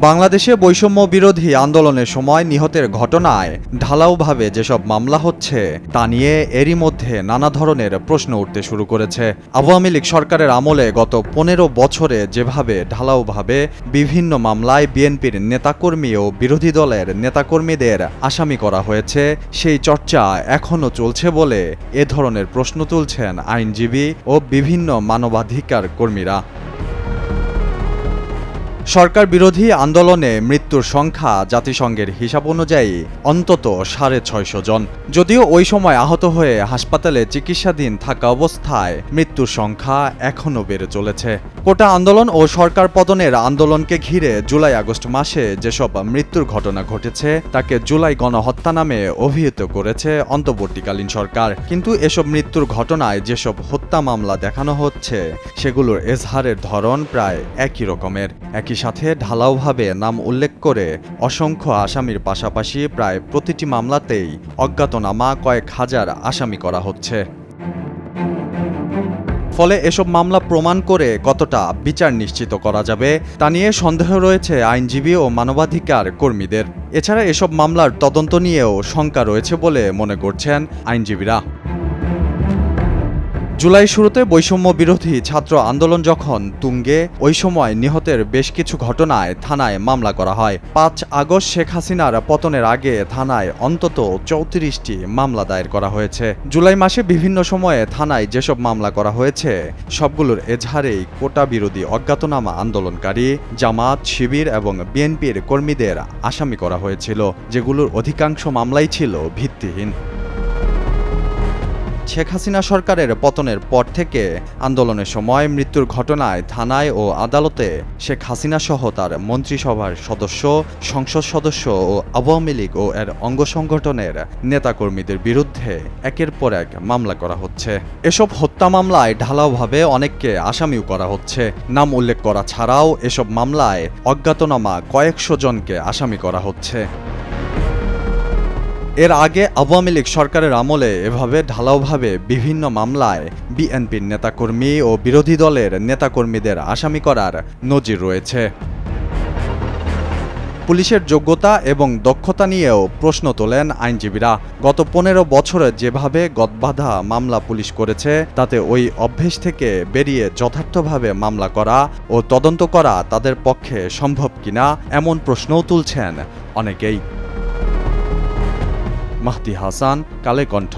বাংলাদেশে বৈষম্য বিরোধী আন্দোলনের সময় নিহতের ঘটনায় ঢালাওভাবে যেসব মামলা হচ্ছে তা নিয়ে এরই মধ্যে নানা ধরনের প্রশ্ন উঠতে শুরু করেছে। আওয়ামী লীগ সরকারের আমলে গত ১৫ বছরে যেভাবে ঢালাওভাবে বিভিন্ন মামলায় বিএনপির নেতাকর্মী ও বিরোধী দলের নেতাকর্মীদের আসামি করা হয়েছে, সেই চর্চা এখনও চলছে বলে এ ধরনের প্রশ্ন তুলছেন আইনজীবী ও বিভিন্ন মানবাধিকার কর্মীরা। সরকার বিরোধী আন্দোলনে মৃত্যুর সংখ্যা জাতিসংঘের হিসাব অনুযায়ী অন্তত ৬৫০ জন। যদিও ওই সময় আহত হয়ে হাসপাতালে চিকিৎসাধীন থাকা অবস্থায় মৃত্যুর সংখ্যা এখনও বেড়ে চলেছে। কোটা আন্দোলন ও সরকার পতনের আন্দোলনকে ঘিরে জুলাই আগস্ট মাসে যেসব মৃত্যুর ঘটনা ঘটেছে তাকে জুলাই গণহত্যা নামে অভিহিত করেছে অন্তর্বর্তীকালীন সরকার। কিন্তু এসব মৃত্যুর ঘটনায় যেসব হত্যা মামলা দেখানো হচ্ছে সেগুলোর এজাহারের ধরন প্রায় একই রকমের। একই সাথে ঢালাওভাবে নাম উল্লেখ করে অসংখ্য আসামির পাশাপাশি প্রায় প্রতিটি মামলাতেই অজ্ঞাতনামা কয়েক হাজার আসামি করা হচ্ছে। ফলে এসব মামলা প্রমাণ করে কতটা বিচার নিশ্চিত করা যাবে তা নিয়ে সন্দেহ রয়েছে আইনজীবী ও মানবাধিকার কর্মীদের। এছাড়া এসব মামলার তদন্ত নিয়েও শঙ্কা রয়েছে বলে মনে করছেন আইনজীবীরা। জুলাই শুরুতে বৈষম্য বিরোধী ছাত্র আন্দোলন যখন তুঙ্গে, ওই সময় নিহতের বেশ কিছু ঘটনায় থানায় মামলা করা হয়। ৫ আগস্ট শেখ হাসিনার পতনের আগে থানায় অন্তত ৩৪টি মামলা দায়ের করা হয়েছে। জুলাই মাসে বিভিন্ন সময়ে থানায় যেসব মামলা করা হয়েছে সবগুলোর এজাহারেই কোটা বিরোধী অজ্ঞাতনামা আন্দোলনকারী, জামাত, শিবির এবং বিএনপির কর্মীদের আসামি করা হয়েছিল, যেগুলোর অধিকাংশ মামলাই ছিল ভিত্তিহীন। শেখ হাসিনা সরকারের পতনের পর থেকে আন্দোলনের সময় মৃত্যুর ঘটনায় থানায় ও আদালতে শেখ হাসিনা সহ তার মন্ত্রিসভার সদস্য, সংসদ সদস্য ও আওয়ামী লীগ ও এর অঙ্গ সংগঠনের নেতাকর্মীদের বিরুদ্ধে একের পর এক মামলা করা হচ্ছে। এসব হত্যা মামলায় ঢালাওভাবে অনেককে আসামিও করা হচ্ছে। নাম উল্লেখ করা ছাড়াও এসব মামলায় অজ্ঞাতনামা কয়েকশো জনকে আসামি করা হচ্ছে। এর আগে আওয়ামী লীগ সরকারের আমলে এভাবে ঢালাওভাবে বিভিন্ন মামলায় বিএনপির নেতাকর্মী ও বিরোধী দলের নেতাকর্মীদের আসামি করার নজির রয়েছে। পুলিশের যোগ্যতা এবং দক্ষতা নিয়েও প্রশ্ন তোলেন আইনজীবীরা। গত ১৫ বছরে যেভাবে গদবাঁধা মামলা পুলিশ করেছে তাতে ওই অভ্যেস থেকে বেরিয়ে যথার্থভাবে মামলা করা ও তদন্ত করা তাদের পক্ষে সম্ভব কিনা এমন প্রশ্নও তুলছেন অনেকেই। মাহদি হাসান, কালের কণ্ঠ।